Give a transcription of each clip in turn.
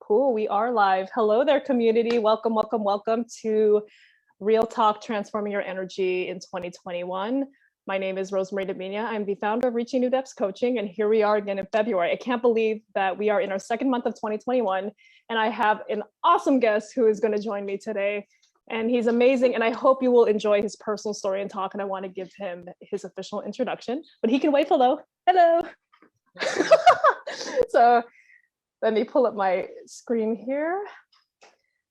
Cool, we are live. Hello there, community. Welcome, welcome, welcome to Real Talk Transforming Your Energy in 2021. My name is Rosemary Domina. I'm the founder of Reaching New Depths Coaching, and here we are again in February. I can't believe that we are in our second month of 2021, and I have an awesome guest who is going to join me today. And he's amazing, and I hope you will enjoy his personal story and talk, and I want to give him his official introduction, but he can wait. Hello. So let me pull up my screen here.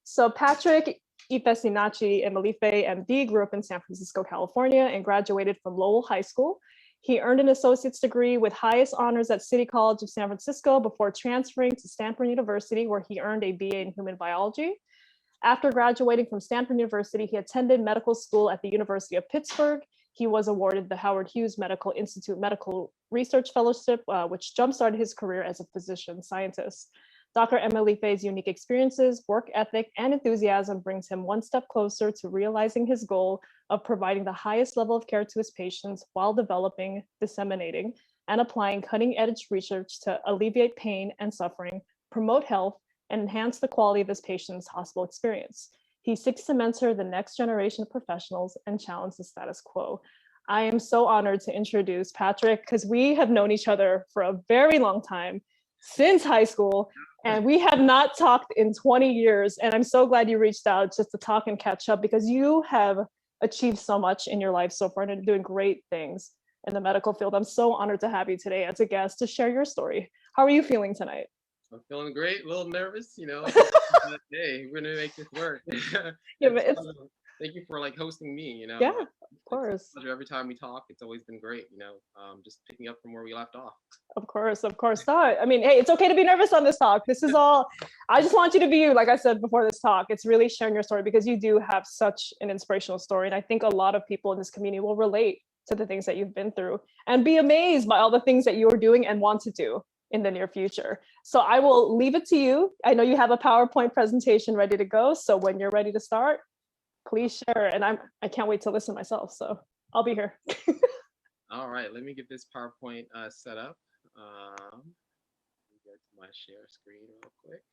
So Patrick Ifesinachi Emelife M.D. grew up in San Francisco, California, and graduated from Lowell High School. He earned an associate's degree with highest honors at City College of San Francisco before transferring to Stanford University, where he earned a BA in human biology. After graduating from Stanford University, he attended medical school at the University of Pittsburgh. He was awarded the Howard Hughes Medical Institute Medical Research Fellowship, which jumpstarted his career as a physician scientist. Dr. Emelife's unique experiences, work ethic, and enthusiasm brings him one step closer to realizing his goal of providing the highest level of care to his patients while developing, disseminating, and applying cutting-edge research to alleviate pain and suffering, promote health, and enhance the quality of his patients' hospital experience. He seeks to mentor the next generation of professionals and challenge the status quo. I am so honored to introduce Patrick because we have known each other for a very long time, since high school, and we have not talked in 20 years. And I'm so glad you reached out just to talk and catch up because you have achieved so much in your life so far and are doing great things in the medical field. I'm so honored to have you today as a guest to share your story. How are you feeling tonight? I'm feeling great, a little nervous, but hey, we're gonna make this work. Yeah, but thank you for hosting me, Yeah, of course. Every time we talk, it's always been great, just picking up from where we left off. Of course. No, I mean, hey, it's okay to be nervous on this talk. This is all, I just want you to be you, like I said before this talk. It's really sharing your story because you do have such an inspirational story. And I think a lot of people in this community will relate to the things that you've been through and be amazed by all the things that you're doing and want to do in the near future. So I will leave it to you. I know you have a PowerPoint presentation ready to go. So when you're ready to start, please share. And I can't wait to listen myself. So I'll be here. All right, let me get this PowerPoint set up. Let me go to my share screen real quick.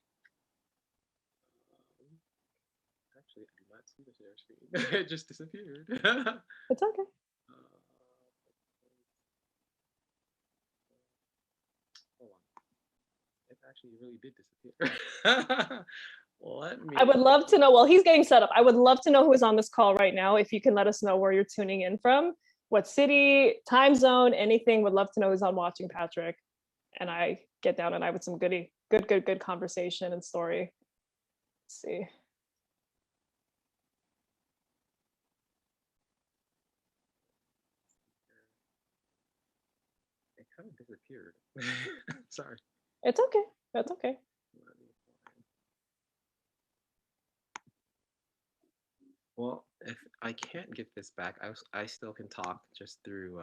Actually, I do not see the share screen. It just disappeared. It's okay. Hold on. It actually really did disappear. I would love to know, while he's getting set up, I would love to know who is on this call right now. If you can let us know where you're tuning in from, what city, time zone, anything. Would love to know who's on watching Patrick. And I get down and I with some good conversation and story. Let's see. It kind of disappeared. Sorry. It's okay. That's okay. Well, if I can't get this back, I still can talk just through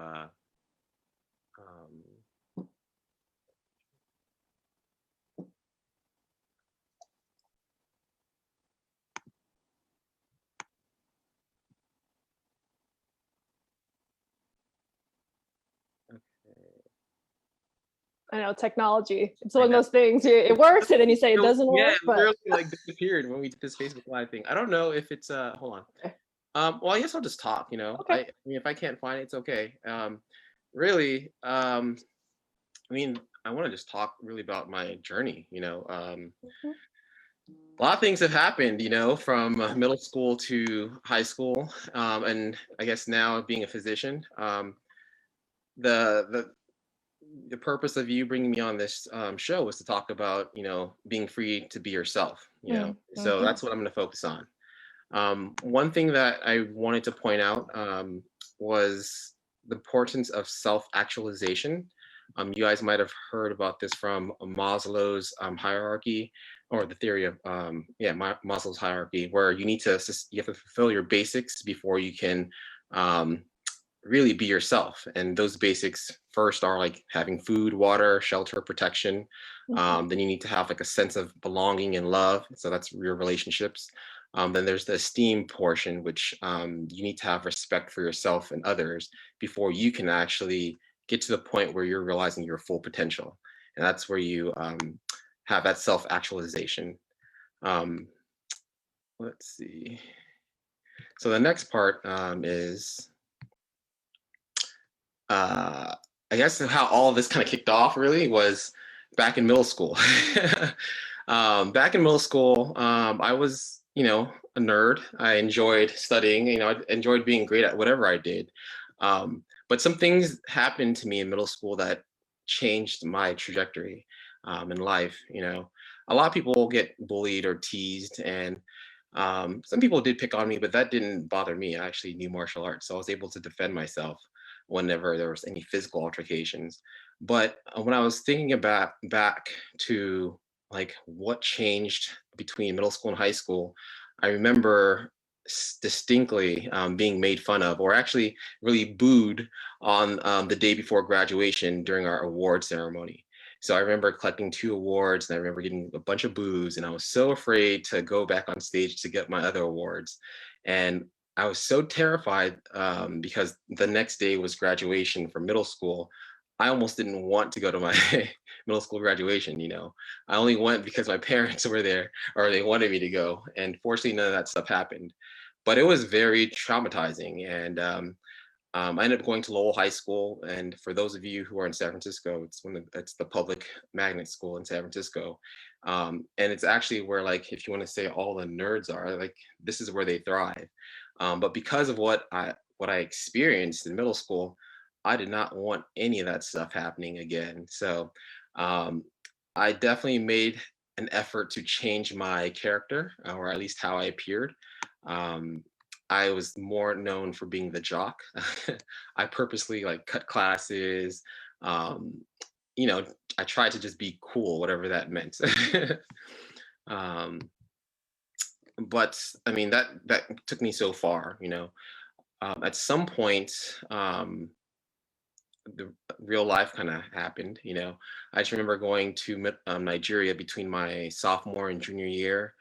I know, technology. It's one of those things. It works, and then you say it doesn't work. Yeah, it literally disappeared when we did this Facebook Live thing. I don't know if it's hold on. Okay. Well, I guess I'll just talk. Okay. I mean, if I can't find it, it's okay. Really, I mean, I want to just talk really about my journey. A lot of things have happened, from middle school to high school, and I guess now being a physician. The purpose of you bringing me on this show was to talk about, being free to be yourself, So that's what I'm going to focus on. One thing that I wanted to point out was the importance of self-actualization. You guys might have heard about this from Maslow's hierarchy, or the theory of Maslow's hierarchy, where you have to fulfill your basics before you can really be yourself. And those basics first are like having food, water, shelter, protection. Then you need to have a sense of belonging and love. So that's your relationships. Then there's the esteem portion, which you need to have respect for yourself and others before you can actually get to the point where you're realizing your full potential. And that's where you have that self-actualization. Let's see. So the next part is, I guess how all of this kind of kicked off really was back in middle school. Back in middle school, I was, a nerd. I enjoyed studying, I enjoyed being great at whatever I did. But some things happened to me in middle school that changed my trajectory in life. A lot of people get bullied or teased, and some people did pick on me, but that didn't bother me. I actually knew martial arts, so I was able to defend myself whenever there was any physical altercations. But when I was thinking about back to like what changed between middle school and high school, I remember distinctly being made fun of, or actually really booed on the day before graduation during our award ceremony. So I remember collecting 2 awards, and I remember getting a bunch of boos, and I was so afraid to go back on stage to get my other awards. And I was so terrified because the next day was graduation from middle school. I almost didn't want to go to my middle school graduation. I only went because my parents were there or they wanted me to go. And fortunately, none of that stuff happened. But it was very traumatizing. And I ended up going to Lowell High School, and for those of you who are in San Francisco, it's the public magnet school in San Francisco, and it's actually where, like, if you want to say all the nerds are, like, this is where they thrive. But because of what I experienced in middle school, I did not want any of that stuff happening again. So I definitely made an effort to change my character, or at least how I appeared. Um, I was more known for being the jock. I purposely like cut classes. Um, I tried to just be cool, whatever that meant. um, but I mean, that took me so far. At some point, the real life kind of happened. I just remember going to Nigeria between my sophomore and junior year,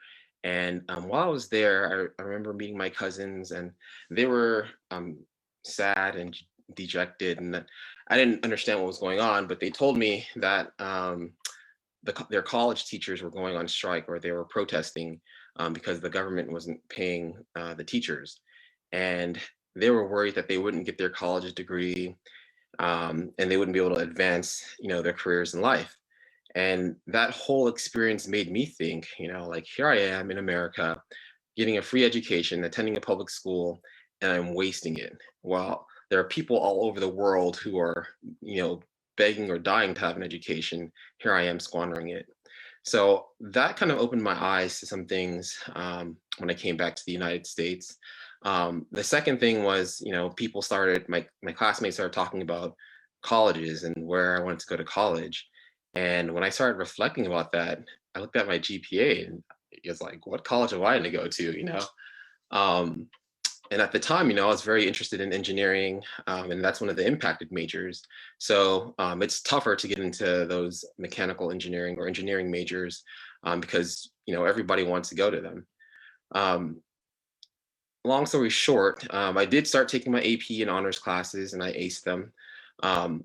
and while I was there, I remember meeting my cousins, and they were sad and dejected, and I didn't understand what was going on. But they told me that their college teachers were going on strike, or they were protesting because the government wasn't paying the teachers, and they were worried that they wouldn't get their college degree, and they wouldn't be able to advance, their careers in life. And that whole experience made me think, like, here I am in America, getting a free education, attending a public school, and I'm wasting it. While there are people all over the world who are, begging or dying to have an education, here I am squandering it. So that kind of opened my eyes to some things when I came back to the United States. The second thing was, people started, my classmates started talking about colleges and where I wanted to go to college. And when I started reflecting about that, I looked at my GPA and it was like, what college am I going to go to, Um, and at the time, I was very interested in engineering, and that's one of the impacted majors. So it's tougher to get into those mechanical engineering or engineering majors because, everybody wants to go to them. Long story short, I did start taking my AP and honors classes, and I aced them.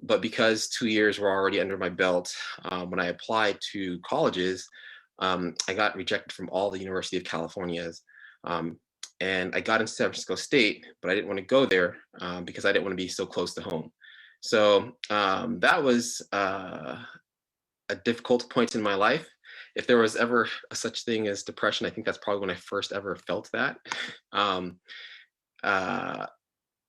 But because 2 years were already under my belt, when I applied to colleges, I got rejected from all the University of Californias. And I got into San Francisco State, but I didn't want to go there because I didn't want to be so close to home. So that was a difficult point in my life. If there was ever a such thing as depression, I think that's probably when I first ever felt that. Um, uh,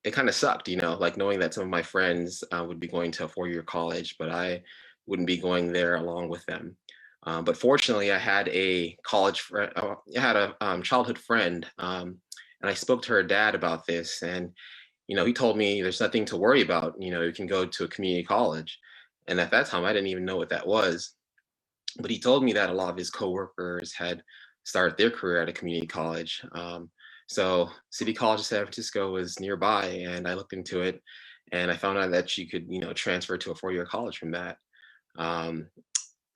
it kind of sucked, like knowing that some of my friends would be going to a 4-year college, but I wouldn't be going there along with them. But fortunately, I had a college friend, I had a childhood friend, and I spoke to her dad about this, and he told me there's nothing to worry about. You can go to a community college, and at that time, I didn't even know what that was. But he told me that a lot of his coworkers had started their career at a community college. So City College of San Francisco was nearby, and I looked into it, and I found out that you could, transfer to a 4-year college from that. Um,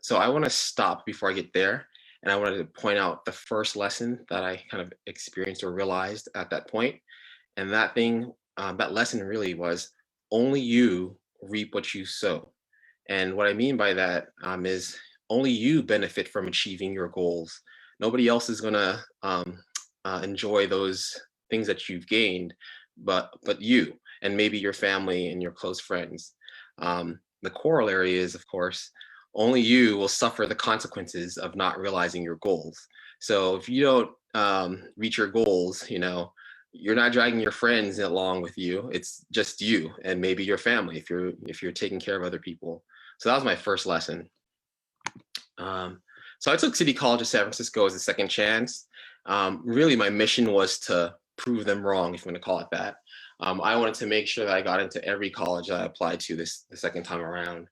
so I want to stop before I get there, and I wanted to point out the first lesson that I kind of experienced or realized at that point, and that lesson really was only you reap what you sow. And what I mean by that is only you benefit from achieving your goals. Nobody else is gonna enjoy those things that you've gained, but you and maybe your family and your close friends. The corollary is, of course, only you will suffer the consequences of not realizing your goals. So if you don't reach your goals, you're not dragging your friends along with you. It's just you and maybe your family if you're taking care of other people. So that was my first lesson. So I took City College of San Francisco as a second chance. Really, my mission was to prove them wrong, if you want to call it that. I wanted to make sure that I got into every college that I applied to the second time around.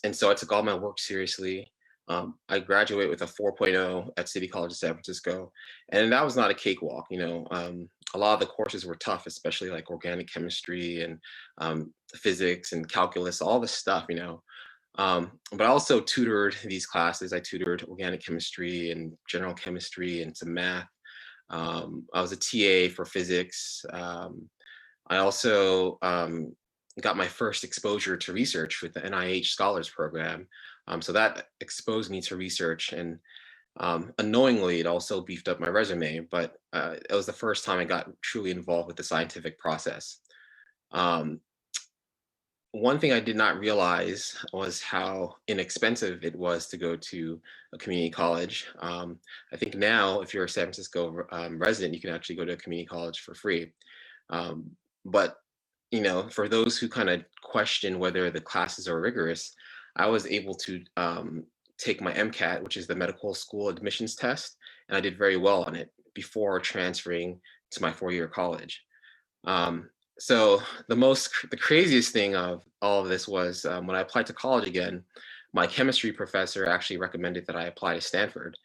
And so I took all my work seriously. I graduated with a 4.0 at City College of San Francisco, and that was not a cakewalk. A lot of the courses were tough, especially like organic chemistry and physics and calculus, all this stuff. But I also tutored these classes. I tutored organic chemistry and general chemistry and some math. I was a TA for physics. I also got my first exposure to research with the NIH Scholars Program. So that exposed me to research, and unknowingly, it also beefed up my resume, but it was the first time I got truly involved with the scientific process. One thing I did not realize was how inexpensive it was to go to a community college. I think now, if you're a San Francisco resident, you can actually go to a community college for free. But for those who kind of question whether the classes are rigorous, I was able to take my MCAT, which is the medical school admissions test, and I did very well on it before transferring to my four-year college. So the craziest thing of all of this was when I applied to college again, my chemistry professor actually recommended that I apply to Stanford,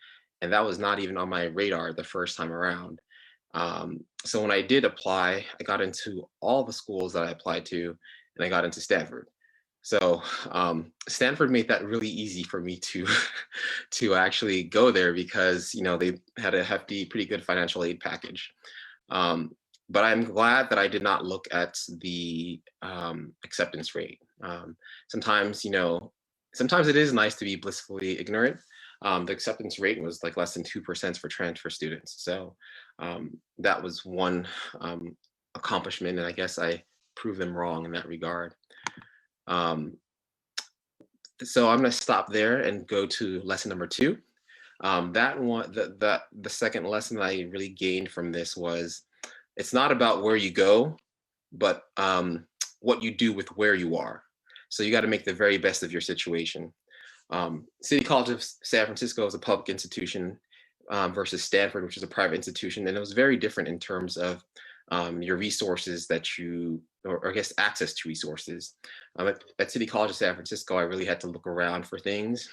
and that was not even on my radar the first time around. So when I did apply, I got into all the schools that I applied to, and I got into Stanford. So Stanford made that really easy for me to to actually go there because they had a hefty, pretty good financial aid package. But I'm glad that I did not look at the acceptance rate. Sometimes, sometimes it is nice to be blissfully ignorant. The acceptance rate was like less than 2% for transfer students. So that was one accomplishment, and I guess I proved them wrong in that regard. So I'm going to stop there and go to lesson number 2. That one, the second lesson that I really gained from this was it's not about where you go, but what you do with where you are. So you got to make the very best of your situation. City College of San Francisco is a public institution versus Stanford, which is a private institution, and it was very different in terms of your resources or I guess access to resources. At City College of San Francisco, I really had to look around for things,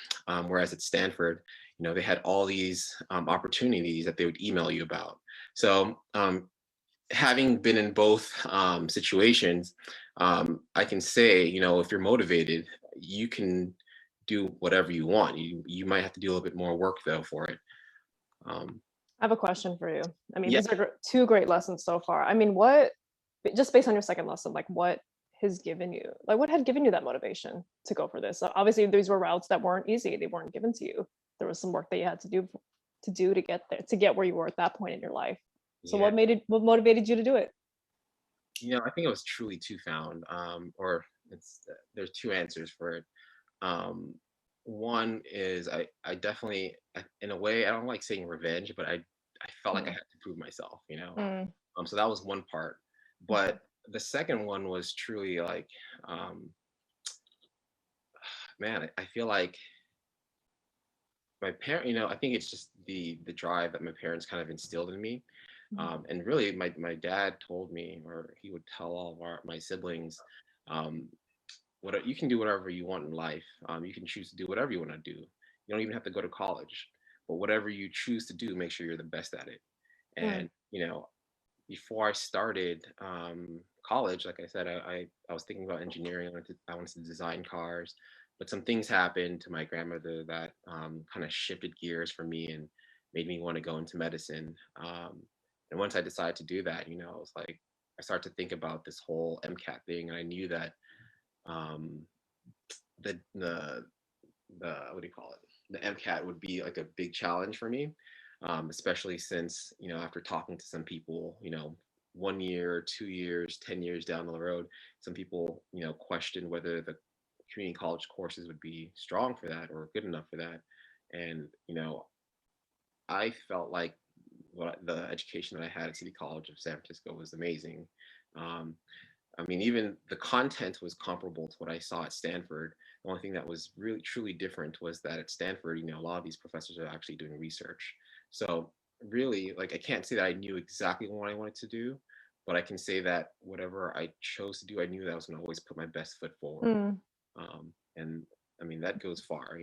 whereas at Stanford, they had all these opportunities that they would email you about. So having been in both situations, I can say, if you're motivated, you can do whatever you want. You might have to do a little bit more work though for it. I have a question for you. I mean, Yeah. these are 2 great lessons so far. I mean, just based on your second lesson, like what had given you that motivation to go for this? Obviously, these were routes that weren't easy. They weren't given to you. There was some work that you had to do to get there, to get where you were at that point in your life. So Yeah. what motivated you to do it? I think it was truly two-found, or there's 2 answers for it. One is I definitely, in a way, I don't like saying revenge, but I felt like I had to prove myself, so that was one part. But the second one was truly like, man, I feel like my parent, I think it's just the drive that my parents kind of instilled in me. And really, my dad told me, or he would tell all of my siblings, what you can do whatever you want in life. You can choose to do whatever you want to do. You don't even have to go to college, but whatever you choose to do, make sure you're the best at it. And before I started college, like I said, I was thinking about engineering. I wanted to design cars, but some things happened to my grandmother that kind of shifted gears for me and made me want to go into medicine. And once I decided to do that, it was like I started to think about this whole MCAT thing, and I knew that the what do you call it? The MCAT would be like a big challenge for me, especially since, after talking to some people, 1 year, 2 years, 10 years down the road, some people, question whether the community college courses would be strong for that or good enough for that. And, I felt like the education that I had at City College of San Francisco was amazing. Um, I mean, even the content was comparable to what I saw at Stanford. The only thing that was really truly different was that at Stanford, a lot of these professors are actually doing research. So really, like, I can't say that I knew exactly what I wanted to do, but I can say that whatever I chose to do, I knew that I was going to always put my best foot forward. And I mean, that goes far.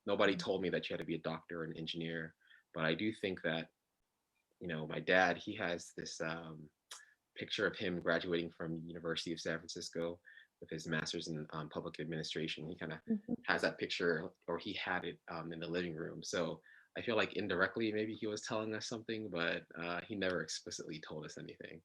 Nobody told me that you had to be a doctor or an engineer, but I do think that, my dad, he has this picture of him graduating from University of San Francisco with his master's in public administration. He kind of has that picture, or he had it in the living room. So I feel like indirectly, maybe he was telling us something, but he never explicitly told us anything.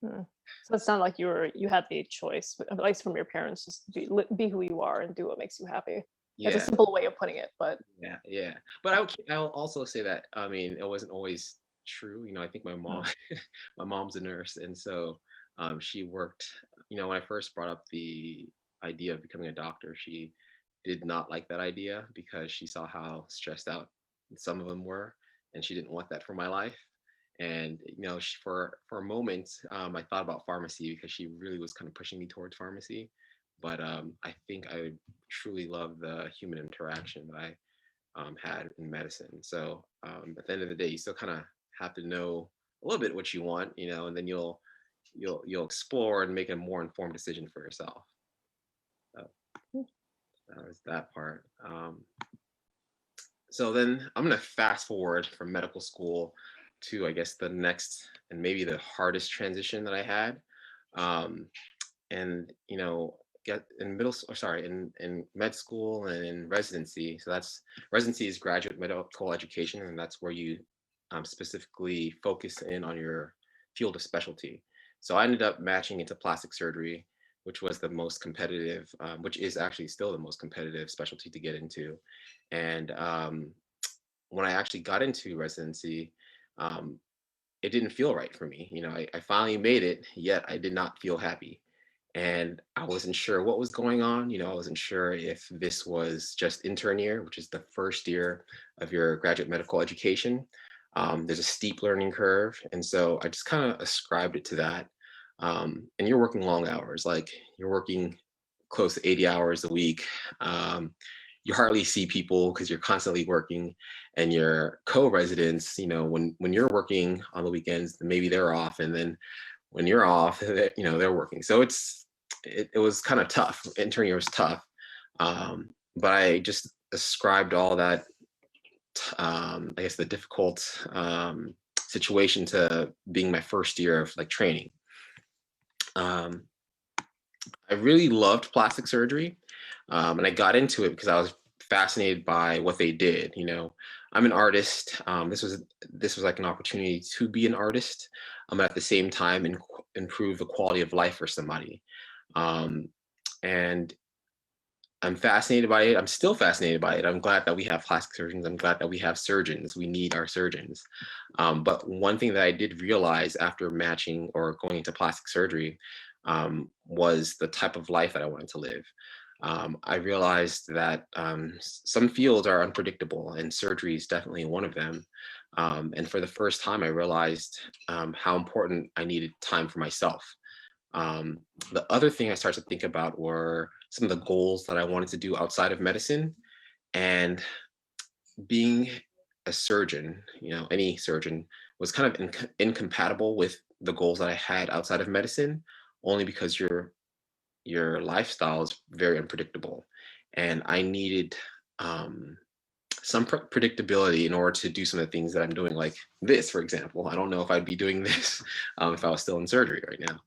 So it sounded like you had the choice, at least from your parents, just to be who you are and do what makes you happy. Yeah. It's a simple way of putting it, but yeah. But I'll also say that, I mean, it wasn't always true. I think my mom, my mom's a nurse, and so she worked. When I first brought up the idea of becoming a doctor, she did not like that idea because she saw how stressed out some of them were, and she didn't want that for my life. And for a moment, I thought about pharmacy because she really was kind of pushing me towards pharmacy. But I think I truly love the human interaction that I had in medicine. So at the end of the day, you still kind of have to know a little bit what you want, and then you'll explore and make a more informed decision for yourself. So that was that part. So then I'm gonna fast forward from medical school to, I guess, the next and maybe the hardest transition that I had. And get in in med school and in residency. So that's residency is graduate medical education, and that's where you specifically focus in on your field of specialty. So I ended up matching into plastic surgery, which was the most competitive, which is actually still the most competitive specialty to get into. And when I actually got into residency, it didn't feel right for me. I finally made it, yet I did not feel happy. And I wasn't sure what was going on. I wasn't sure if this was just intern year, which is the first year of your graduate medical education. There's a steep learning curve. And so I just kind of ascribed it to that. And you're working long hours, like you're working close to 80 hours a week. You hardly see people because you're constantly working, and your co-residents, when you're working on the weekends, maybe they're off, and then when you're off, they're working. So it was kind of tough. Intern year was tough, but I just ascribed all that, I guess, the difficult situation to being my first year of like training. I really loved plastic surgery, and I got into it because I was fascinated by what they did. I'm an artist. This was like an opportunity to be an artist, at the same time improve the quality of life for somebody. And I'm fascinated by it. I'm still fascinated by it. I'm glad that we have plastic surgeons. I'm glad that we have surgeons. We need our surgeons. But one thing that I did realize after matching or going into plastic surgery was the type of life that I wanted to live. I realized that some fields are unpredictable, and surgery is definitely one of them. And for the first time, I realized how important I needed time for myself. The other thing I started to think about were some of the goals that I wanted to do outside of medicine. And being a surgeon, any surgeon, was kind of incompatible with the goals that I had outside of medicine, only because your lifestyle is very unpredictable. And I needed some predictability in order to do some of the things that I'm doing, like this, for example. I don't know if I'd be doing this if I was still in surgery right now.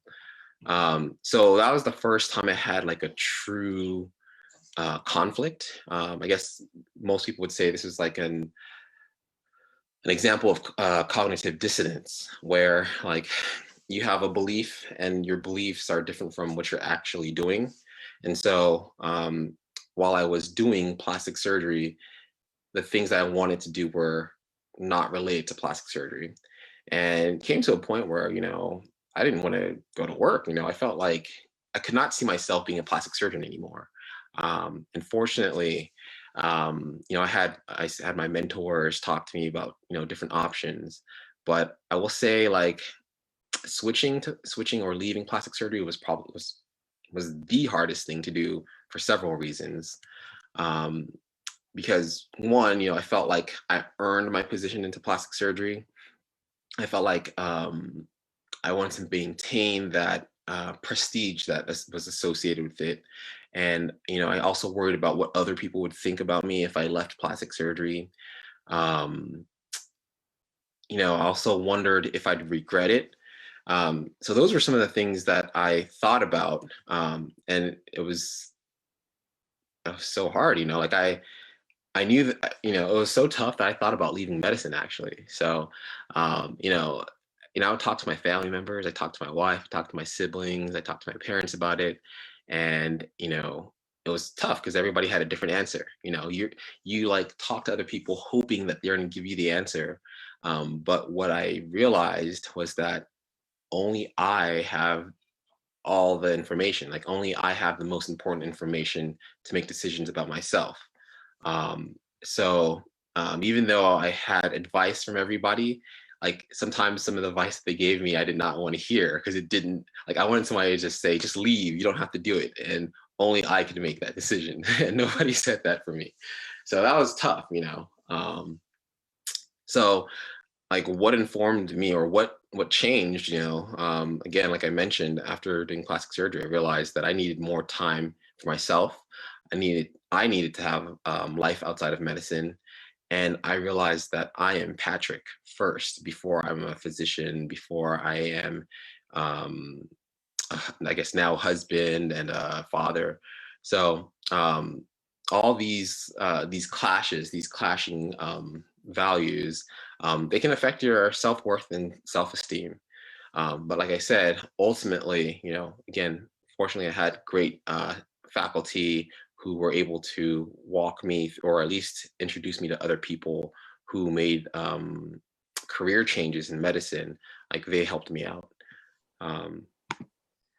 So that was the first time I had like a true conflict. I guess most people would say this is like an example of cognitive dissonance, where like you have a belief and your beliefs are different from what you're actually doing. And so while I was doing plastic surgery, the things that I wanted to do were not related to plastic surgery. And it came to a point where, I didn't want to go to work. I felt like I could not see myself being a plastic surgeon anymore. Unfortunately, I had my mentors talk to me about, different options. But I will say, like, switching or leaving plastic surgery was the hardest thing to do for several reasons. Um, because one, I felt like I earned my position into plastic surgery. I felt like I wanted to maintain that prestige that was associated with it. And, I also worried about what other people would think about me if I left plastic surgery. Um, I also wondered if I'd regret it. So those were some of the things that I thought about. And it was so hard, like I knew that, it was so tough that I thought about leaving medicine actually. So, I would talk to my family members, I talked to my wife, I talked to my siblings, I talked to my parents about it. And, it was tough because everybody had a different answer. You like talk to other people hoping that they're going to give you the answer. But what I realized was that only I have all the information. Like only I have the most important information to make decisions about myself. Um, so even though I had advice from everybody, like sometimes some of the advice they gave me, I did not want to hear because it didn't, like I wanted somebody to just say, just leave, you don't have to do it. And only I could make that decision. And nobody said that for me. So that was tough. So like what informed me or what changed, again, like I mentioned, after doing plastic surgery, I realized that I needed more time for myself. I needed to have life outside of medicine. And I realized that I am Patrick first before I'm a physician, before I am um, I guess now husband and father. So all these clashes, these clashing values, they can affect your self-worth and self-esteem. But like I said, ultimately, again, fortunately, I had great faculty who were able to walk me or at least introduce me to other people who made career changes in medicine. Like they helped me out. Um,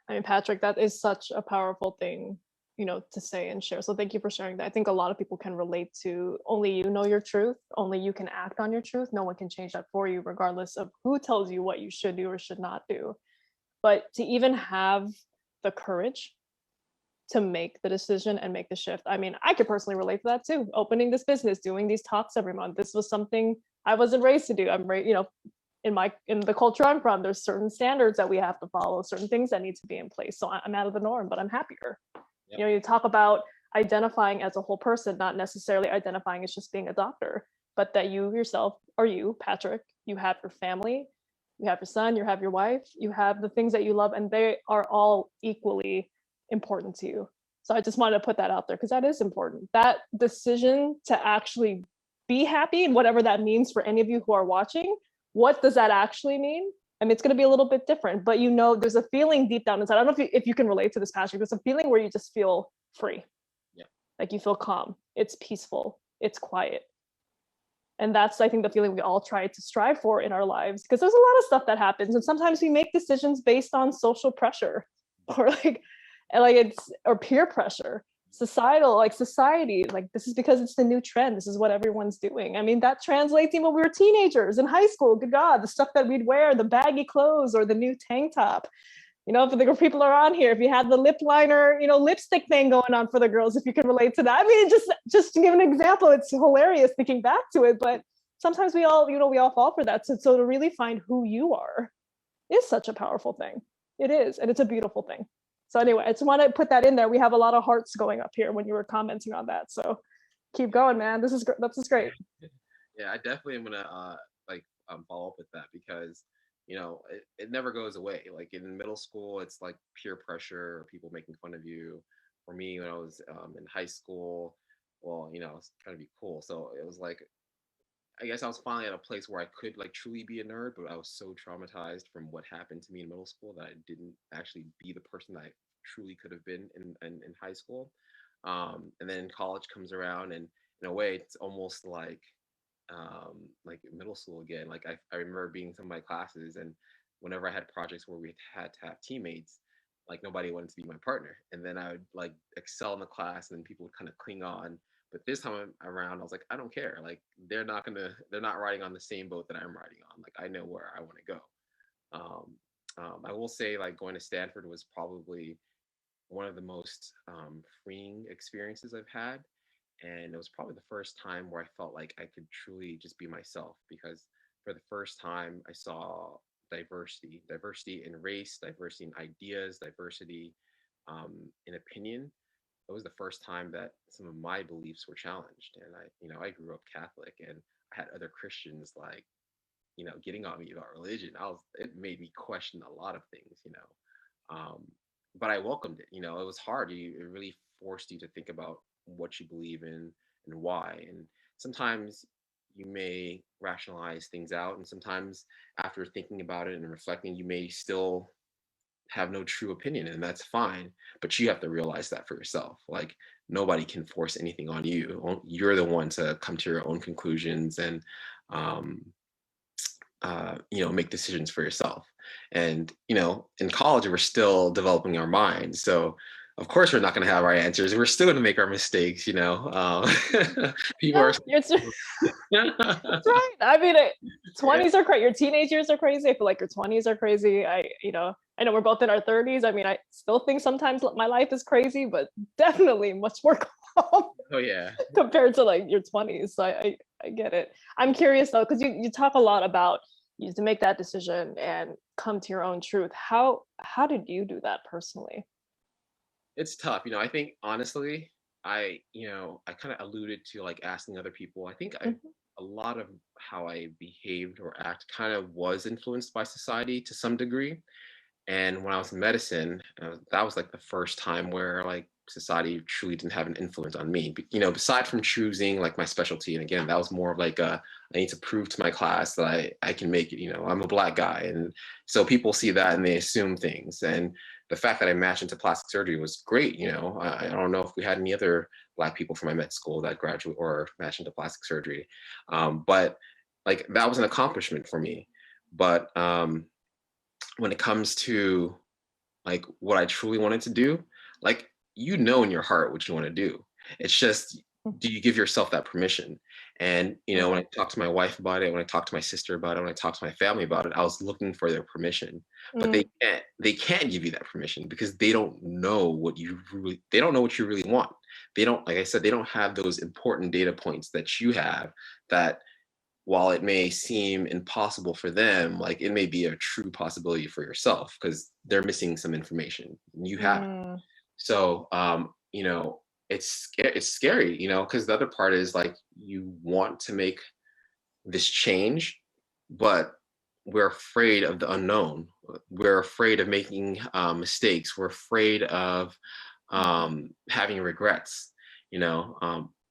I mean, Patrick, that is such a powerful thing, to say and share. So thank you for sharing that. I think a lot of people can relate to only you know your truth, only you can act on your truth. No one can change that for you, regardless of who tells you what you should do or should not do. But to even have the courage to make the decision and make the shift. I mean, I could personally relate to that too. Opening this business, doing these talks every month. This was something I wasn't raised to do. I'm raised, in the culture I'm from, there's certain standards that we have to follow, certain things that need to be in place. So I'm out of the norm, but I'm happier. Yep. You talk about identifying as a whole person, not necessarily identifying as just being a doctor, but that you yourself are you, Patrick. You have your family, you have your son, you have your wife, you have the things that you love, and they are all equally important to you. So I just wanted to put that out there because that is important. That decision to actually be happy, and whatever that means for any of you who are watching, what does that actually mean? I mean, it's going to be a little bit different, but there's a feeling deep down inside. I don't know if you can relate to this, Patrick. There's a feeling where you just feel free. Yeah. Like you feel calm. It's peaceful. It's quiet. And that's, I think, the feeling we all try to strive for in our lives, because there's a lot of stuff that happens. And sometimes we make decisions based on social pressure or or peer pressure, society. Like, this is because it's the new trend. This is what everyone's doing. I mean, that translates even when we were teenagers in high school. Good God, the stuff that we'd wear, the baggy clothes or the new tank top. For the people are on here, if you had the lip liner, lipstick thing going on for the girls, if you can relate to that. I mean, just to give an example, it's hilarious thinking back to it, but sometimes we all fall for that. So to really find who you are is such a powerful thing. It is, and it's a beautiful thing. So anyway, I just want to put that in there. We have a lot of hearts going up here when you were commenting on that. So keep going, man. This is great. Yeah, I definitely am gonna follow up with that because it never goes away. Like in middle school, it's like peer pressure, or people making fun of you. For me, when I was in high school, well, it's trying to be cool. So it was like, I guess I was finally at a place where I could like truly be a nerd, but I was so traumatized from what happened to me in middle school that I didn't actually be the person that I truly could have been in high school. And then college comes around, and in a way, it's almost like middle school again. Like I remember being in some of my classes, and whenever I had projects where we had to have teammates, like nobody wanted to be my partner. And then I would like excel in the class, and then people would kind of cling on. But this time around, I was like, I don't care. Like they're not riding on the same boat that I'm riding on. Like I know where I want to go. Um, I will say, like going to Stanford was probably one of the most freeing experiences I've had. And it was probably the first time where I felt like I could truly just be myself, because for the first time I saw diversity in race, diversity in ideas, diversity in opinion. It was the first time that some of my beliefs were challenged. And I grew up Catholic, and I had other Christians like, getting on me about religion. It made me question a lot of things. Um, but I welcomed it. It was hard. It really forced you to think about what you believe in and why. And sometimes you may rationalize things out, and sometimes after thinking about it and reflecting, you may still have no true opinion, and that's fine. But you have to realize that for yourself. Like nobody can force anything on you. You're the one to come to your own conclusions and um, make decisions for yourself. And, in college, we're still developing our minds. So, of course, we're not going to have our answers. We're still going to make our mistakes. People Yeah, are. that's right. I mean, Yeah. 20s are crazy. Your teenage years are crazy. I feel like your 20s are crazy. I know we're both in our 30s. I mean, I still think sometimes my life is crazy, but definitely much more calm Oh, yeah. compared to like your 20s. So I get it. I'm curious though, because you talk a lot about you to make that decision and come to your own truth. How did you do that personally? It's tough. I think honestly, I kind of alluded to like asking other people. I think Mhm. a lot of how I behaved or act kind of was influenced by society to some degree. And when I was in medicine, that was like the first time where like society truly didn't have an influence on me. Aside from choosing like my specialty, and again, that was more of like I need to prove to my class that I can make it. I'm a Black guy, and so people see that and they assume things. And the fact that I matched into plastic surgery was great. I don't know if we had any other Black people from my med school that graduate or matched into plastic surgery, but like that was an accomplishment for me. But when it comes to like what I truly wanted to do, like in your heart what you want to do. It's just, do you give yourself that permission? And when I talked to my wife about it, when I talked to my sister about it, when I talked to my family about it, I was looking for their permission. But Mm, they can't give you that permission because they don't know what you really want. They don't, like I said, they don't have those important data points that you have, that while it may seem impossible for them, like it may be a true possibility for yourself because they're missing some information. You have it. mm, So, it's scary, because the other part is like you want to make this change, but we're afraid of the unknown. We're afraid of making mistakes. We're afraid of having regrets.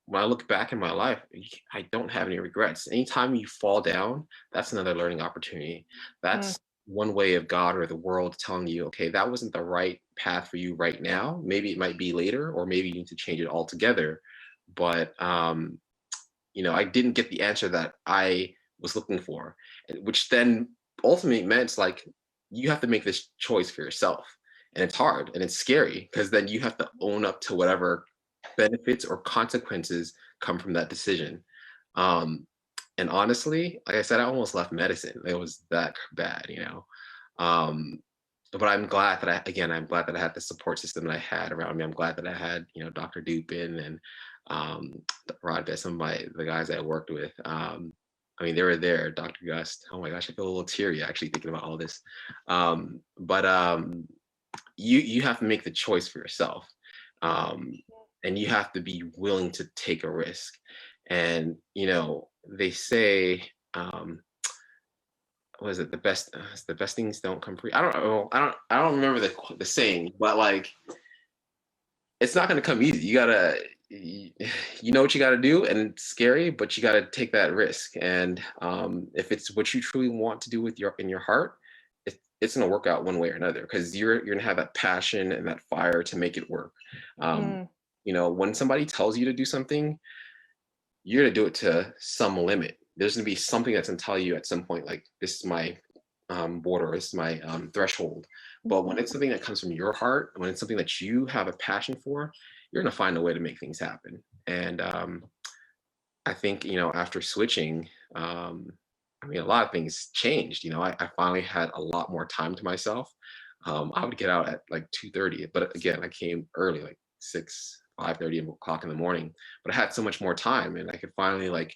When I look back in my life, I don't have any regrets. Anytime you fall down, that's another learning opportunity. mm, That's one way of God or the world telling you, okay, that wasn't the right path for you right now. Maybe it might be later, or maybe you need to change it altogether. But I didn't get the answer that I was looking for, which then ultimately meant like you have to make this choice for yourself. And it's hard and it's scary because then you have to own up to whatever benefits or consequences come from that decision. Um, and honestly, like I said, I almost left medicine. It was that bad. Um, but I'm glad that I had the support system that I had around me. I'm glad that I had, Dr. Dupin and um, Rod Best, some of the guys I worked with. I mean, they were there. Dr. Gust. Oh my gosh, I feel a little teary actually thinking about all this. But you have to make the choice for yourself, um, and you have to be willing to take a risk. And they say. What is it, the best things don't come free? I don't know. I don't remember the saying, but like it's not going to come easy. You know what you got to do, and it's scary, but you got to take that risk. And if it's what you truly want to do with in your heart, it's going to work out one way or another because you're going to have that passion and that fire to make it work. Um, mm. when somebody tells you to do something, you're gonna do it to some limit. There's gonna be something that's gonna tell you at some point, like, this is my border, this is my threshold. But when it's something that comes from your heart, when it's something that you have a passion for, you're gonna find a way to make things happen. And I think, after switching, a lot of things changed. I finally had a lot more time to myself. I would get out at like 2:30, but again, I came early, like 5:30 o'clock in the morning. But I had so much more time, and I could finally like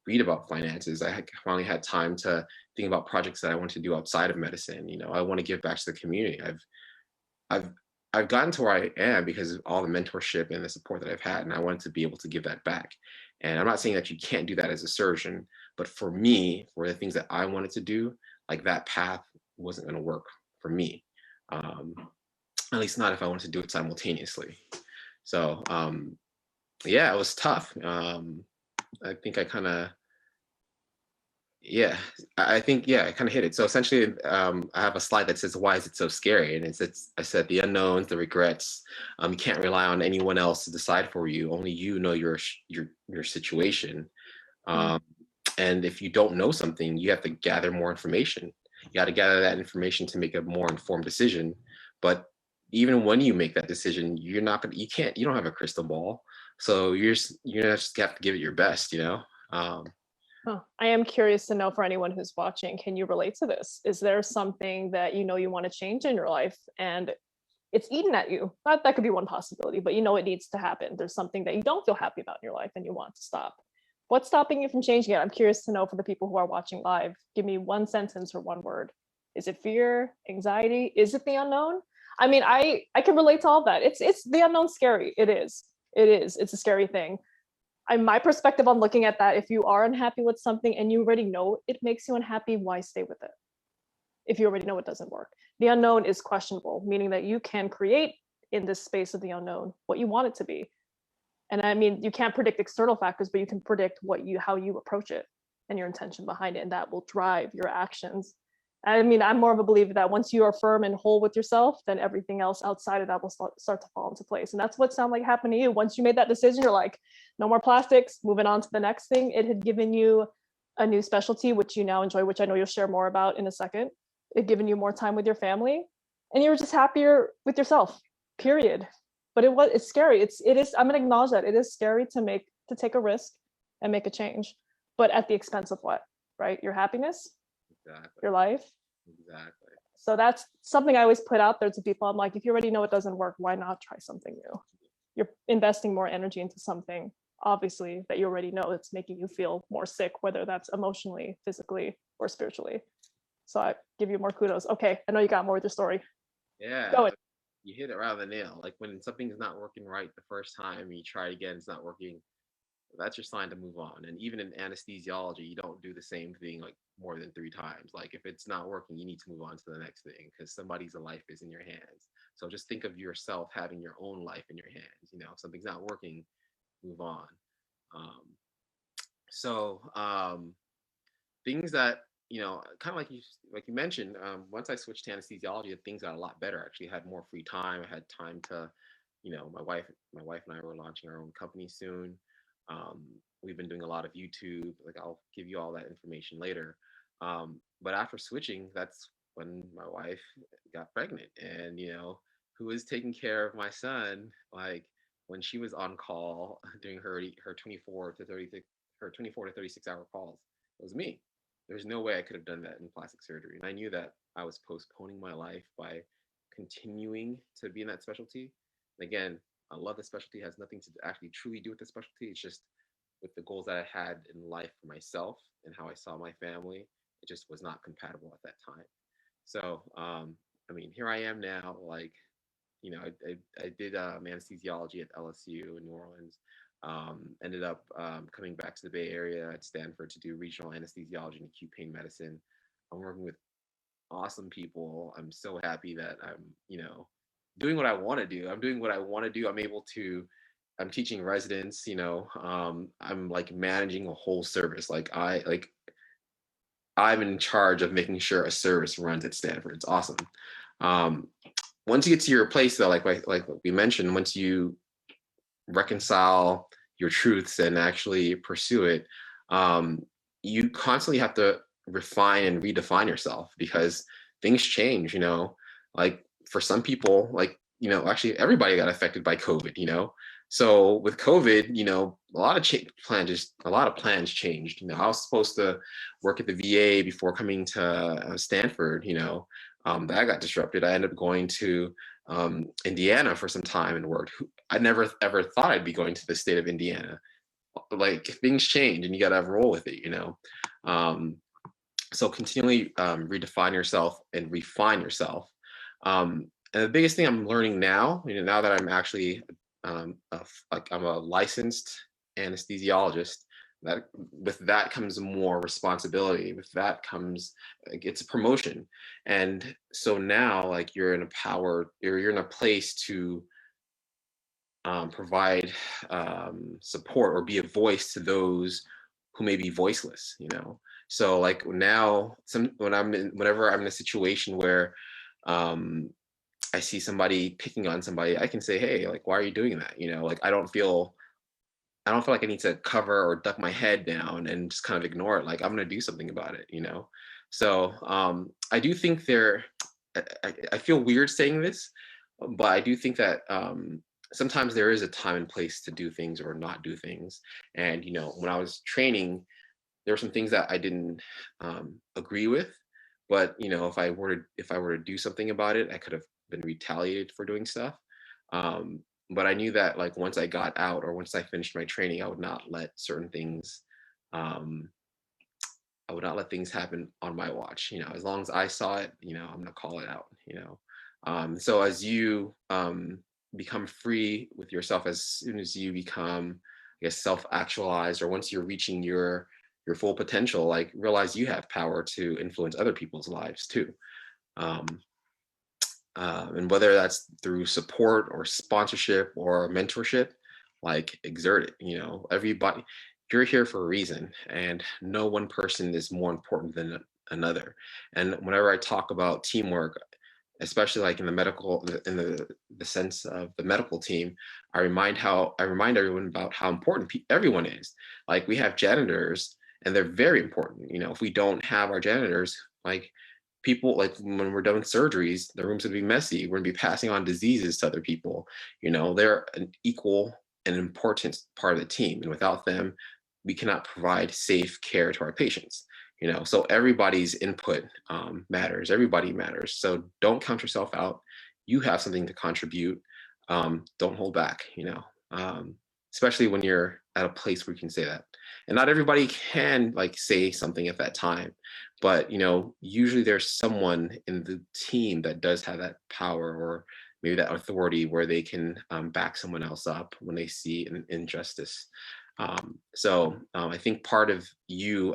read about finances. Finally had time to think about projects that I want to do outside of medicine. I want to give back to the community. I've I've gotten to where I am because of all the mentorship and the support that I've had, and I wanted to be able to give that back. And I'm not saying that you can't do that as a surgeon, but for me, for the things that I wanted to do, like that path wasn't going to work for me. Um, at least not if I wanted to do it simultaneously. So yeah, it was tough. I think I kind of yeah, I think I kind of hit it. So essentially, I have a slide that says, "Why is it so scary?" And I said the unknowns, the regrets. You can't rely on anyone else to decide for you. Only you know your situation. Um, and if you don't know something, you have to gather more information. You got to gather that information to make a more informed decision. But even when you make that decision, you're not gonna, you don't have a crystal ball. So you just have to give it your best. Oh, I am curious to know, for anyone who's watching, can you relate to this? Is there something that you want to change in your life and it's eating at you? That could be one possibility, but it needs to happen. There's something that you don't feel happy about in your life and you want to stop. What's stopping you from changing it? I'm curious to know, for the people who are watching live. Give me one sentence or one word. Is it fear, anxiety? Is it the unknown? I mean, I can relate to all that. It's the unknown scary. It is. It is. It's a scary thing. My perspective on looking at that, if you are unhappy with something and you already know it makes you unhappy, why stay with it? If you already know it doesn't work. The unknown is questionable, meaning that you can create in this space of the unknown what you want it to be. And I mean, you can't predict external factors, but you can predict how you approach it and your intention behind it, and that will drive your actions. I mean, I'm more of a believer that once you are firm and whole with yourself, then everything else outside of that will start to fall into place. And that's what sounded like happened to you. Once you made that decision, you're like, no more plastics, moving on to the next thing. It had given you a new specialty, which you now enjoy, which I know you'll share more about in a second. It had given you more time with your family, and you were just happier with yourself, period. But it's scary. It is, I'm gonna acknowledge that it is scary to take a risk and make a change, but at the expense of what, right? Your happiness, Exactly. your life. Exactly. So that's something I always put out there to people. I'm like, if you already know it doesn't work, why not try something new? You're investing more energy into something, obviously, that you already know it's making you feel more sick, whether that's emotionally, physically, or spiritually. So I give you more kudos. Okay, I know you got more with your story. Yeah. Go ahead. You hit it right on the nail. Like when something's not working right the first time, you try it again, it's not working. That's your sign to move on. And even in anesthesiology, you don't do the same thing like more than 3 times. Like if it's not working, you need to move on to the next thing because somebody's life is in your hands. So just think of yourself having your own life in your hands. If something's not working, move on. Um, so things that kind of like you mentioned, once I switched to anesthesiology, things got a lot better. I actually had more free time. I had time to, my wife and I were launching our own company soon. um, we've been doing a lot of YouTube. Like I'll give you all that information later. But after switching, that's when my wife got pregnant, and who was taking care of my son, like when she was on call doing her 24 to 36 hour calls, it was me. There's no way I could have done that in plastic surgery. And I knew that I was postponing my life by continuing to be in that specialty. And again, I love the specialty. It has nothing to actually truly do with the specialty. It's just with the goals that I had in life for myself and how I saw my family, it just was not compatible at that time. So, here I am now. Like, I did anesthesiology at LSU in New Orleans. Ended up coming back to the Bay Area at Stanford to do regional anesthesiology and acute pain medicine. I'm working with awesome people. I'm so happy that I'm doing what I want to do. I'm doing what I want to do. I'm teaching residents, I'm like managing a whole service. I'm in charge of making sure a service runs at Stanford. It's awesome. Um, Once you get to your place though, like we mentioned, once you reconcile your truths and actually pursue it, you constantly have to refine and redefine yourself, because things change, like for some people, like, actually everybody got affected by COVID, so with COVID, a lot of a lot of plans changed. I was supposed to work at the VA before coming to Stanford. That got disrupted. I ended up going to Indiana for some time and worked. I never ever thought I'd be going to the state of Indiana. Like, things change, and you got to roll with it. So continually redefine yourself and refine yourself. And the biggest thing I'm learning now, now that I'm actually like I'm a licensed anesthesiologist, that with that comes more responsibility. With that comes, like, it's a promotion. And so now, like, you're in a place to provide support or be a voice to those who may be voiceless. So like now, whenever I'm in a situation where I see somebody picking on somebody, I can say, hey, like, why are you doing that? Like, I don't feel like I need to cover or duck my head down and just kind of ignore it. Like, I'm going to do something about it. So I do think I feel weird saying this, but I do think that sometimes there is a time and place to do things or not do things. And when I was training, there were some things that I didn't agree with, but if I were to do something about it, I could have been retaliated for doing stuff. But I knew that, like, once I got out or once I finished my training, I would not let certain things I would not let things happen on my watch. As long as I saw it, I'm gonna call it out. So as you become free with yourself, as soon as you become, I guess, self-actualized, or once you're reaching your full potential, like, realize you have power to influence other people's lives too. And whether that's through support or sponsorship or mentorship, like, exert it. Everybody, you're here for a reason, and no one person is more important than another. And whenever I talk about teamwork, especially like in the sense of the medical team, I remind everyone about how important everyone is. Like, we have janitors, and they're very important. If we don't have our janitors, like, people, like, when we're done with surgeries, the room's gonna be messy. We're gonna be passing on diseases to other people. They're an equal and important part of the team, and without them, we cannot provide safe care to our patients. So everybody's input matters. Everybody matters. So don't count yourself out. You have something to contribute. Don't hold back. Especially when you're at a place where you can say that. And not everybody can, like, say something at that time, but usually there's someone in the team that does have that power, or maybe that authority, where they can back someone else up when they see an injustice. So I think part of you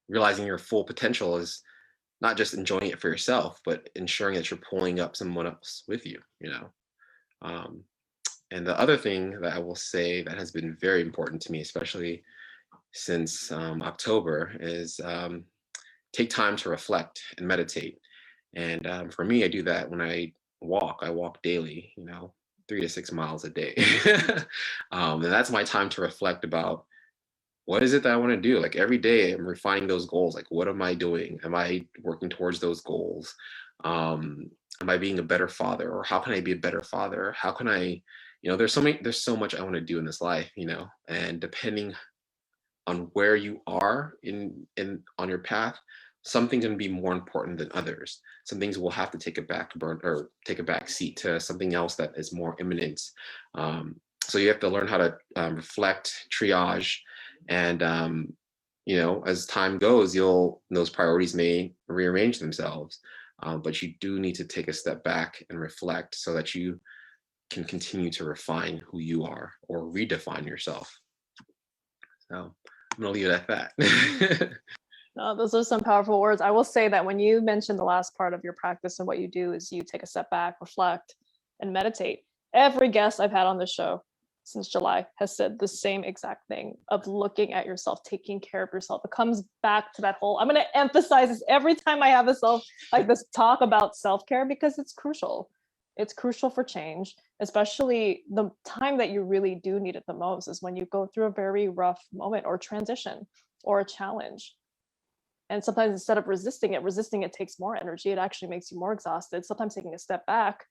realizing your full potential is not just enjoying it for yourself, but ensuring that you're pulling up someone else with you. Um, and the other thing that I will say that has been very important to me, especially since October, is take time to reflect and meditate. And for me, I do that when I walk. I walk daily, 3 to 6 miles a day. And that's my time to reflect about, what is it that I want to do? Like, every day I'm refining those goals. Like, what am I doing? Am I working towards those goals? Am I being a better father? Or how can I be a better father? How can I, there's so much I want to do in this life, and depending on where you are on your path, some things going to be more important than others. Some things will have to take a back seat to something else that is more imminent. So you have to learn how to reflect, triage, and as time goes, those priorities may rearrange themselves. But you do need to take a step back and reflect, so that you can continue to refine who you are, or redefine yourself. So I'm gonna leave it at that. No, those are some powerful words. I will say that when you mentioned the last part of your practice and what you do is you take a step back, reflect, and meditate. Every guest I've had on this show since July has said the same exact thing of looking at yourself, taking care of yourself. It comes back to that whole, I'm going to emphasize this every time I have this talk about self-care, because it's crucial. It's crucial for change, especially the time that you really do need it the most is when you go through a very rough moment or transition or a challenge. And sometimes instead of resisting it takes more energy. It actually makes you more exhausted. Sometimes taking a step back,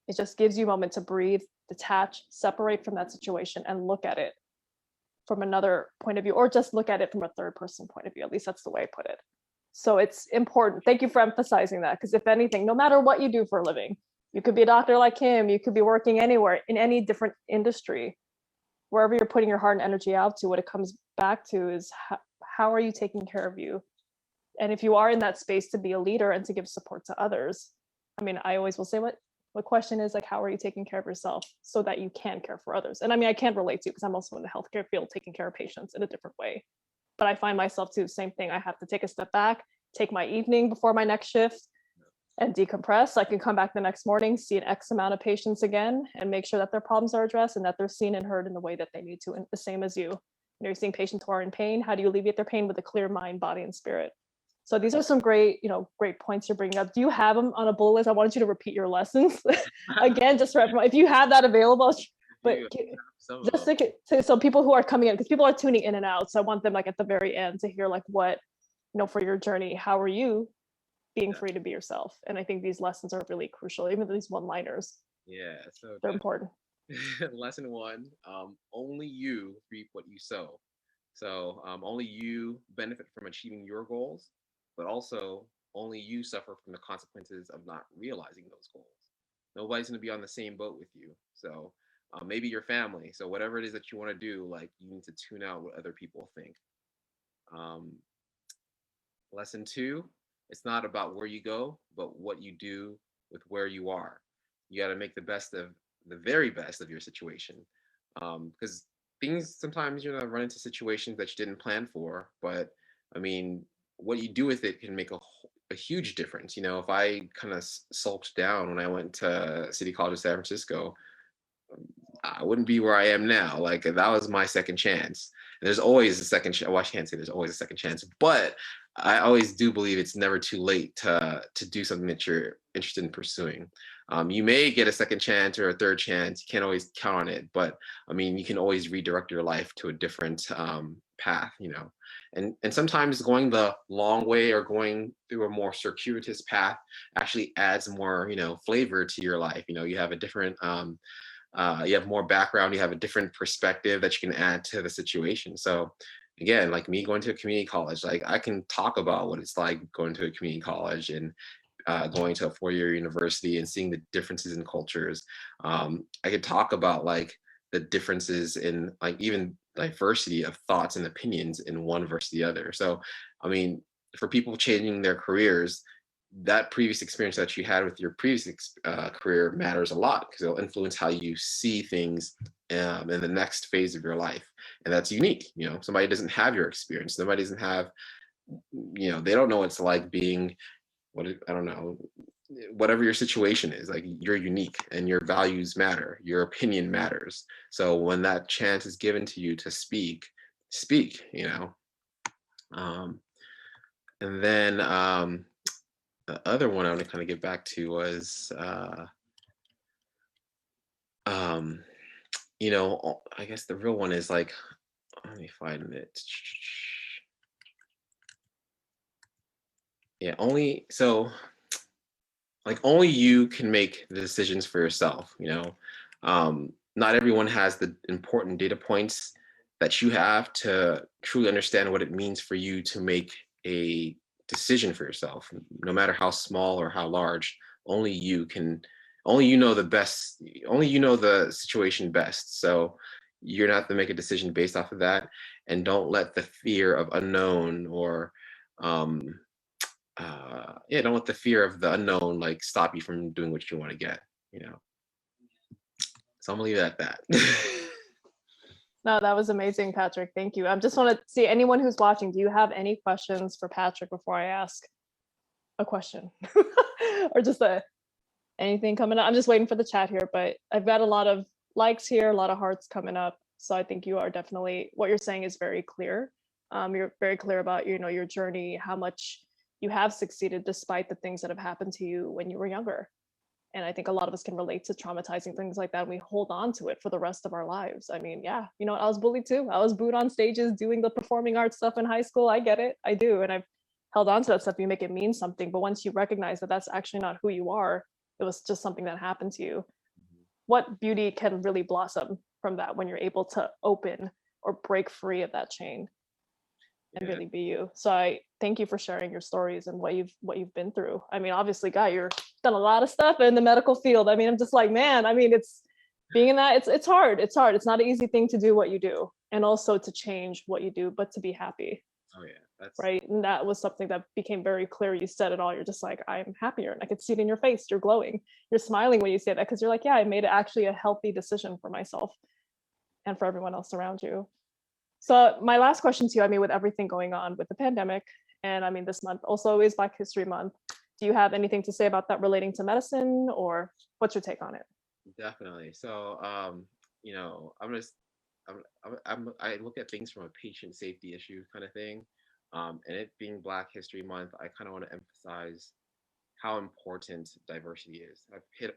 it just gives you a moment to breathe, detach, separate from that situation and look at it from another point of view, or just look at it from a third person point of view. At least that's the way I put it. So it's important. Thank you for emphasizing that, because if anything, no matter what you do for a living, you could be a doctor like him, you could be working anywhere in any different industry, wherever you're putting your heart and energy out to, what it comes back to is how are you taking care of you? And if you are in that space to be a leader and to give support to others, I mean, I always will say what question is like, how are you taking care of yourself so that you can care for others? And I mean, I can't relate to because I'm also in the healthcare field taking care of patients in a different way. But I find myself too, same thing. I have to take a step back, take my evening before my next shift and decompress. I can come back the next morning, see an X amount of patients again, and make sure that their problems are addressed and that they're seen and heard in the way that they need to. And the same as you. You're seeing patients who are in pain. How do you alleviate their pain with a clear mind, body, and spirit? So these are some great points you're bringing up. Do you have them on a bullet list? I wanted you to repeat your lessons again, just for everyone. If you have that available, but just so people who are coming in, because people are tuning in and out. So I want them like at the very end to hear like what, for your journey, how are you being free to be yourself? And I think these lessons are really crucial, even these one-liners. Yeah, so they're important. Lesson one, only you reap what you sow. So only you benefit from achieving your goals, but also only you suffer from the consequences of not realizing those goals. Nobody's going to be on the same boat with you. So maybe your family. So whatever it is that you want to do, like you need to tune out what other people think. Lesson two, it's not about where you go, but what you do with where you are. You got to make the very best of your situation. Because things sometimes you're gonna run into situations that you didn't plan for, but I mean, what you do with it can make a huge difference. If I kind of sulked down when I went to City College of San Francisco, I wouldn't be where I am now. Like that was my second chance. And there's always a second chance. Well, I can't say there's always a second chance, but I always do believe it's never too late to do something that you're interested in pursuing. You may get a second chance or a third chance. You can't always count on it, but I mean, you can always redirect your life to a different path, And sometimes going the long way or going through a more circuitous path actually adds more, flavor to your life. You have a different you have more background, you have a different perspective that you can add to the situation. So again, like me going to a community college, like I can talk about what it's like going to a community college and going to a four-year university and seeing the differences in cultures. I could talk about like the differences in like even diversity of thoughts and opinions in one versus the other. So, I mean, for people changing their careers, that previous experience that you had with your previous career matters a lot because it'll influence how you see things in the next phase of your life. And that's unique. Somebody doesn't have your experience. Somebody doesn't have, they don't know what it's like being, I don't know, whatever your situation is, like you're unique and your values matter, your opinion matters. So when that chance is given to you to speak, and then the other one I want to kind of get back to was, I guess the real one is like, let me find it. Yeah, only you can make the decisions for yourself. Not everyone has the important data points that you have to truly understand what it means for you to make a decision for yourself, no matter how small or how large. Only you know the situation best. So you're not to make a decision based off of that, and don't let the fear of unknown or don't let the fear of the unknown like stop you from doing what you want to get. So I'm gonna leave it at that. No, that was amazing, Patrick. Thank you. I just want to see anyone who's watching. Do you have any questions for Patrick before I ask a question, or just anything coming up? I'm just waiting for the chat here, but I've got a lot of likes here, a lot of hearts coming up. So I think you are definitely, what you're saying is very clear. You're very clear about your journey, how much you have succeeded despite the things that have happened to you when you were younger. And I think a lot of us can relate to traumatizing things like that. And we hold on to it for the rest of our lives. I mean, yeah, you know, I was bullied too. I was booed on stages doing the performing arts stuff in high school. I get it. I do. And I've held on to that stuff. You make it mean something. But once you recognize that that's actually not who you are, it was just something that happened to you. What beauty can really blossom from that when you're able to open or break free of that chain and really be you. So I thank you for sharing your stories and what you've been through. I mean, obviously, Guy, you're done a lot of stuff in the medical field. I mean, I'm just like, man, I mean, it's being in that, it's hard. It's hard. It's not an easy thing to do what you do, and also to change what you do, but to be happy. Oh yeah, that's right. And that was something that became very clear. You said it all. You're just like, I'm happier, and I could see it in your face. You're glowing. You're smiling when you say that, because you're like, yeah, I made it actually a healthy decision for myself and for everyone else around you. So my last question to you, I mean, with everything going on with the pandemic, and I mean, this month also is Black History Month, do you have anything to say about that relating to medicine, or what's your take on it? definitely. So, you know, I look at things from a patient safety issue kind of thing. And it being Black History Month, I kind of want to emphasize how important diversity is.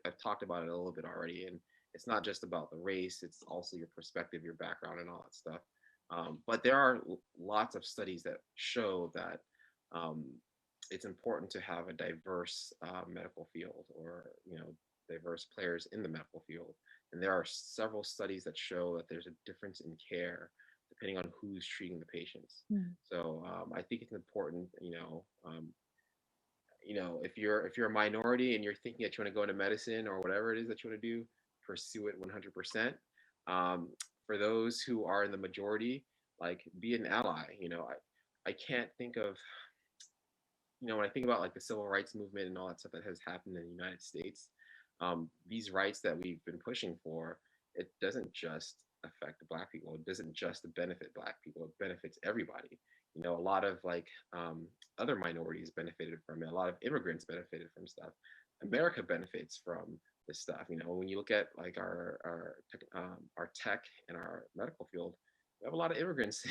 I've talked about it a little bit already, and it's not just about the race; it's also your perspective, your background, and all that stuff. But there are lots of studies that show that um, it's important to have a diverse medical field, or diverse players in the medical field. And there are several studies that show that there's a difference in care depending on who's treating the patients. So I think it's important, if you're a minority and you're thinking that you want to go into medicine or whatever it is that you want to do, pursue it 100%. For those who are in the majority, like, be an ally. I can't think of, when I think about like the civil rights movement and all that stuff that has happened in the United States, these rights that we've been pushing for, it doesn't just affect the Black people. It doesn't just benefit Black people. It benefits everybody. A lot of like other minorities benefited from it. A lot of immigrants benefited from stuff. America benefits from this stuff. When you look at like our tech and our medical field, we have a lot of immigrants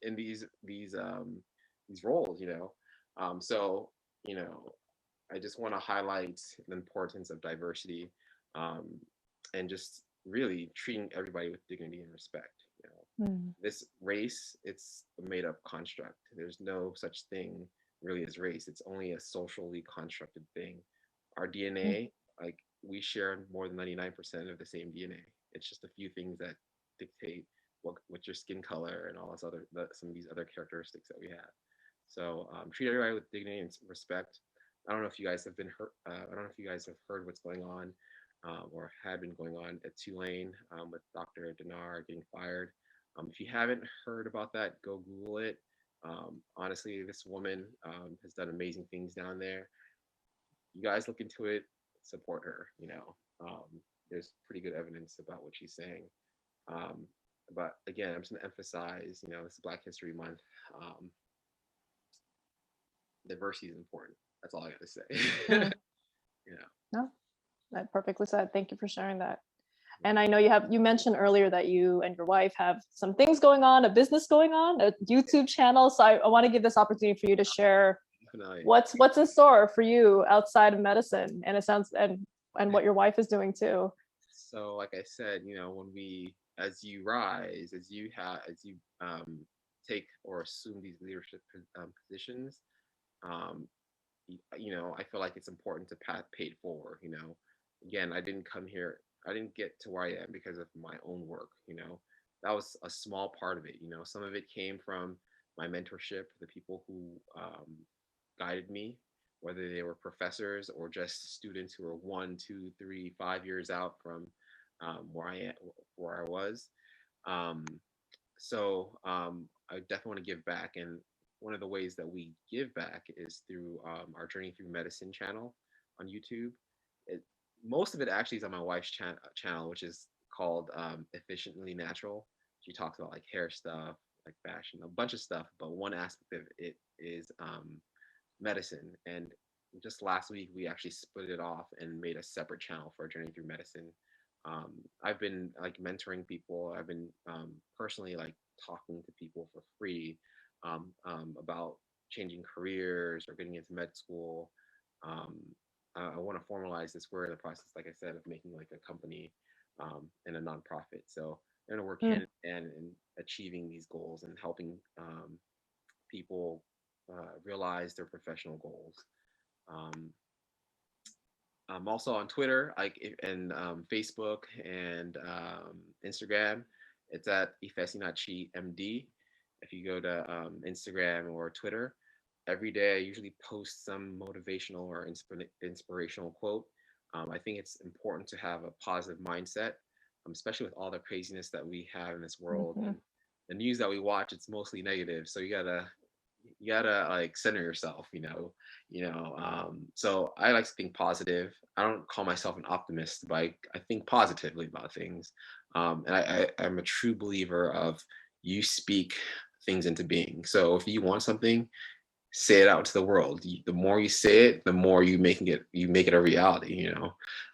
in these roles. So I just want to highlight the importance of diversity, um, and just really treating everybody with dignity and respect. This race, it's a made up construct. There's no such thing really as race. It's only a socially constructed thing. Our DNA, like, we share more than 99% of the same DNA. It's just a few things that dictate what your skin color and all this some of these other characteristics that we have. So treat everybody with dignity and respect. I don't know if you guys have been hurt. I don't know if you guys have heard what's going on, or had been going on at Tulane, with Dr. Dinar getting fired. If you haven't heard about that, go Google it. Honestly, this woman has done amazing things down there. You guys look into it, support her. There's pretty good evidence about what she's saying. Um, but again, I'm just gonna emphasize, this is Black History Month. Diversity is important. That's all I got to say. No, that perfectly said. Thank you for sharing that. And I know you mentioned earlier that you and your wife have some things going on, a business going on, a YouTube channel. So I want to give this opportunity for you to share what's in store for you outside of medicine, and it sounds and what your wife is doing too. So like I said, as you rise, as you take or assume these leadership positions, I feel like it's important to pay it forward. Again, I didn't get to where I am because of my own work. That was a small part of it. Some of it came from my mentorship, the people who guided me, whether they were professors or just students who were 1, 2, 3, 5 years out from where I was. I definitely want to give back, and one of the ways that we give back is through our Journey Through Medicine channel on YouTube. Most of it actually is on my wife's channel, which is called Efficiently Natural. She talks about like hair stuff, like fashion, a bunch of stuff, but one aspect of it is medicine. And just last week, we actually split it off and made a separate channel for Journey Through Medicine. I've been like mentoring people. I've been personally like talking to people for free about changing careers or getting into med school. I want to formalize this. We're in the process, like I said, of making like a company and a nonprofit. So I'm going to work hand in hand in achieving these goals and helping people realize their professional goals. Um, I'm also on Twitter, and Facebook and Instagram. It's at Ifesinachi M.D. If you go to Instagram or Twitter, every day I usually post some motivational or inspirational quote. I think it's important to have a positive mindset, especially with all the craziness that we have in this world and the news that we watch. It's mostly negative, so you gotta like center yourself, so I like to think positive. I don't call myself an optimist, but I think positively about things. And I'm a true believer of you speak things into being. So if you want something, say it out to the world. The more you say it, the more you make it a reality.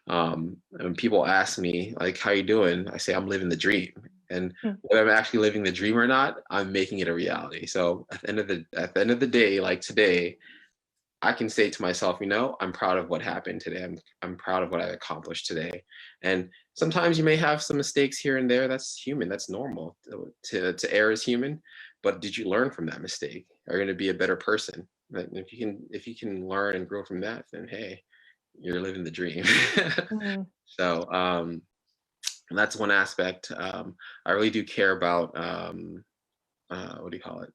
And people ask me like, how you doing? I say I'm living the dream. And whether I'm actually living the dream or not, I'm making it a reality. So at the end of the day, like today, I can say to myself, I'm proud of what happened today. I'm proud of what I accomplished today. And sometimes you may have some mistakes here and there. That's human. That's normal. To err is human. But did you learn from that mistake? Are you going to be a better person? And if you can learn and grow from that, then hey, you're living the dream. So that's one aspect. I really do care about what do you call it?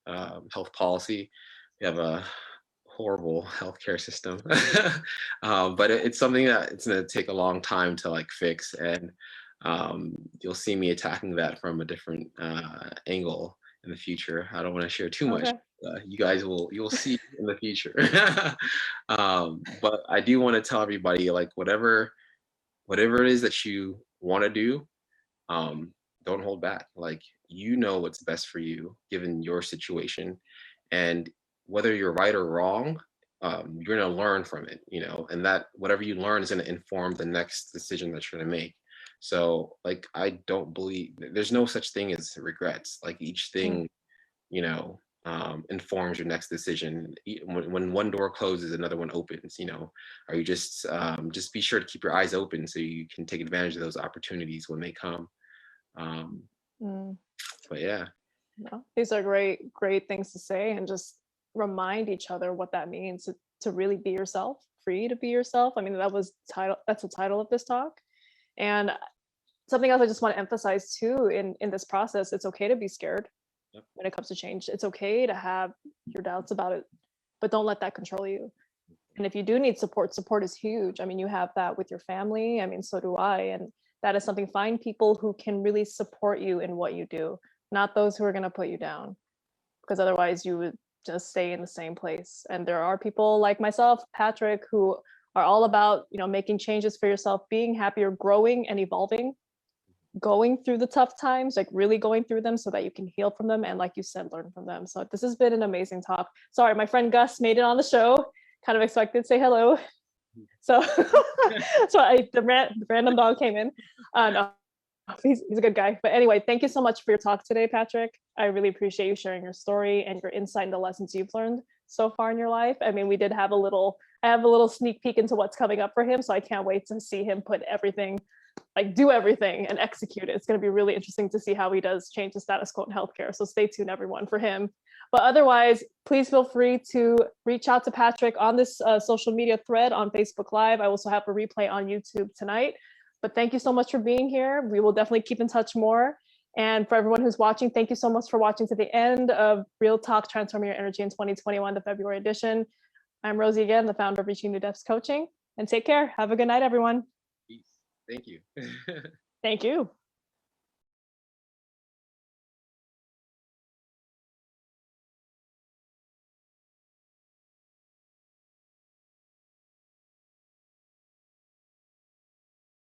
Health policy. We have a horrible healthcare system, but it's something that it's going to take a long time to like fix, and you'll see me attacking that from a different angle in the future. I don't want to share too much. Okay. You'll see in the future. But I do want to tell everybody, like, whatever it is that you want to do, don't hold back. Like, what's best for you given your situation, and whether you're right or wrong, you're going to learn from it, and that whatever you learn is going to inform the next decision that you're going to make. So like, I don't believe there's no such thing as regrets. Like, each thing, informs your next decision. When one door closes, another one opens. Are you just be sure to keep your eyes open so you can take advantage of those opportunities when they come. But yeah. No, these are great things to say, and just remind each other what that means to really be yourself, free to be yourself. I mean, that's the title of this talk. And something else I just want to emphasize too, in this process, it's okay to be scared. Yep. When it comes to change. It's okay to have your doubts about it, but don't let that control you. And if you do need support is huge. I mean, you have that with your family. I mean, so do I. And that is something. Find people who can really support you in what you do, not those who are going to put you down, because otherwise you would just stay in the same place. And there are people like myself, Patrick, who are all about, making changes for yourself, being happier, growing and evolving, going through the tough times, like really going through them so that you can heal from them. And like you said, learn from them. So this has been an amazing talk. Sorry, my friend Gus made it on the show. Kind of expected to say hello. So, the random dog came in. No, he's a good guy. But anyway, thank you so much for your talk today, Patrick. I really appreciate you sharing your story and your insight and the lessons you've learned so far in your life. I mean, I have a little sneak peek into what's coming up for him. So I can't wait to see him do everything and execute it. It's going to be really interesting to see how he does change the status quo in healthcare. So stay tuned, everyone, for him. But otherwise, please feel free to reach out to Patrick on this social media thread on Facebook Live. I also have a replay on YouTube tonight. But thank you so much for being here. We will definitely keep in touch more. And for everyone who's watching, thank you so much for watching to the end of Real Talk Transforming Your Energy in 2021, the February edition. I'm Rosie again, the founder of Reaching New Depths Coaching. And take care. Have a good night, everyone. Peace. Thank you. Thank you.